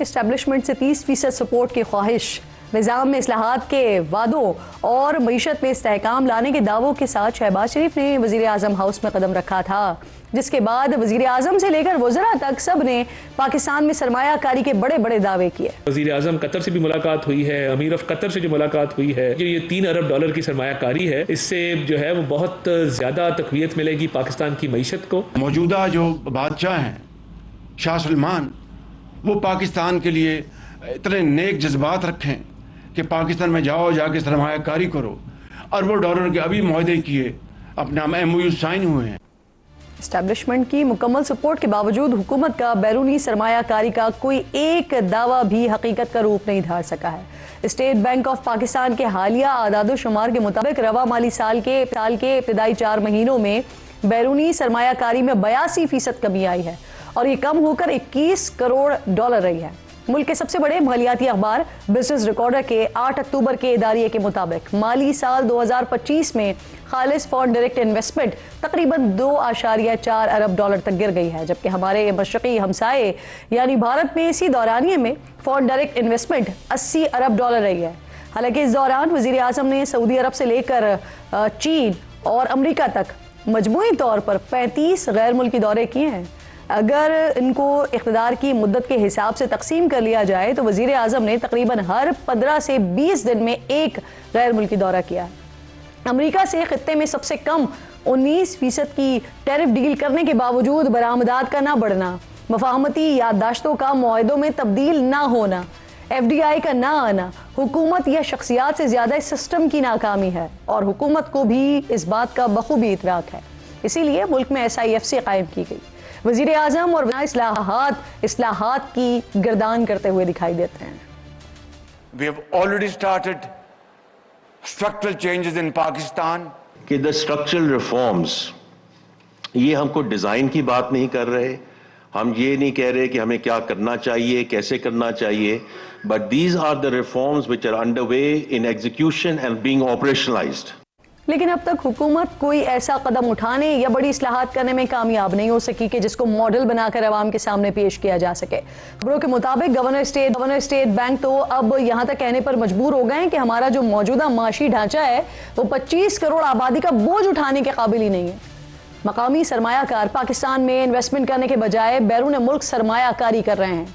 Establishment سے 30% support کی خواہش، نظام میں اصلاحات کے وعدوں اور معیشت میں استحکام لانے کے دعووں کے ساتھ شہباز شریف نے وزیر اعظم ہاؤس میں قدم رکھا تھا، جس کے بعد وزیر اعظم سے لے کر وزراء تک سب نے پاکستان میں سرمایہ کاری کے بڑے بڑے دعوے کیے۔ وزیر اعظم قطر سے بھی ملاقات ہوئی ہے، امیر آف قطر سے جو ملاقات ہوئی ہے، جو یہ 3 ارب ڈالر کی سرمایہ کاری ہے، اس سے جو ہے وہ بہت زیادہ تقویت ملے گی پاکستان کی معیشت کو۔ موجودہ جو بادشاہ ہیں شاہ سلمان، وہ پاکستان کے لیے اتنے نیک جذبات رکھیں کہ پاکستان میں جاؤ، جا کے سرمایہ کاری کرو۔ اربوں ڈالر کے ابھی معاہدے کیے، اپنا MOU سائن ہوئے ہیں۔ اسٹیبلشمنٹ کی مکمل سپورٹ کے باوجود حکومت کا بیرونی سرمایہ کاری کا کوئی ایک دعویٰ بھی حقیقت کا روپ نہیں دھار سکا ہے۔ اسٹیٹ بینک آف پاکستان کے حالیہ اعداد و شمار کے مطابق رواں مالی سال کے ابتدائی 4 مہینوں میں بیرونی سرمایہ کاری میں 82% کمی آئی ہے اور یہ کم ہو کر 21 کروڑ ڈالر رہی ہے۔ ملک کے سب سے بڑے مالیاتی اخبار بزنس ریکارڈر کے 8 اکتوبر کے اداریے کے مطابق مالی سال 2025 میں خالص فارن ڈائریکٹ انویسٹمنٹ تقریباً 2.4 ارب ڈالر تک گر گئی ہے، جبکہ ہمارے مشرقی ہمسائے یعنی بھارت میں اسی دورانیے میں فارن ڈائریکٹ انویسٹمنٹ 80 ارب ڈالر رہی ہے۔ حالانکہ اس دوران وزیر اعظم نے سعودی عرب سے لے کر چین اور امریکہ تک مجموعی طور پر 35 غیر ملکی دورے کیے ہیں۔ اگر ان کو اقتدار کی مدت کے حساب سے تقسیم کر لیا جائے تو وزیر اعظم نے تقریباً ہر 15 سے 20 دن میں ایک غیر ملکی دورہ کیا ہے۔ امریکہ سے خطے میں سب سے کم 19% کی ٹیرف ڈیل کرنے کے باوجود برآمدات کا نہ بڑھنا، مفاہمتی یادداشتوں کا معاہدوں میں تبدیل نہ ہونا، FDI کا نہ آنا، حکومت یا شخصیات سے زیادہ اس سسٹم کی ناکامی ہے اور حکومت کو بھی اس بات کا بخوبی ادراک ہے۔ اسی لیے ملک میں SIFC قائم کی گئی۔ وزیر اعظم اور اصلاحات کی گردان کرتے ہوئے دکھائی دیتے ہیں۔ We have already started structural changes in Pakistan. کہ the structural reforms یہ ہم کو ڈیزائن کی بات نہیں کر رہے، ہم یہ نہیں کہہ رہے کہ ہمیں کیا کرنا چاہیے، کیسے کرنا چاہیے، but these are the reforms which are underway in execution and being operationalized. لیکن اب تک حکومت کوئی ایسا قدم اٹھانے یا بڑی اصلاحات کرنے میں کامیاب نہیں ہو سکی کہ جس کو ماڈل بنا کر عوام کے سامنے پیش کیا جا سکے۔ خبروں کے مطابق گورنر اسٹیٹ بینک تو اب یہاں تک کہنے پر مجبور ہو گئے ہیں کہ ہمارا جو موجودہ معاشی ڈھانچہ ہے وہ 25 کروڑ آبادی کا بوجھ اٹھانے کے قابل ہی نہیں ہے۔ مقامی سرمایہ کار پاکستان میں انویسٹمنٹ کرنے کے بجائے بیرون ملک سرمایہ کاری کر رہے ہیں۔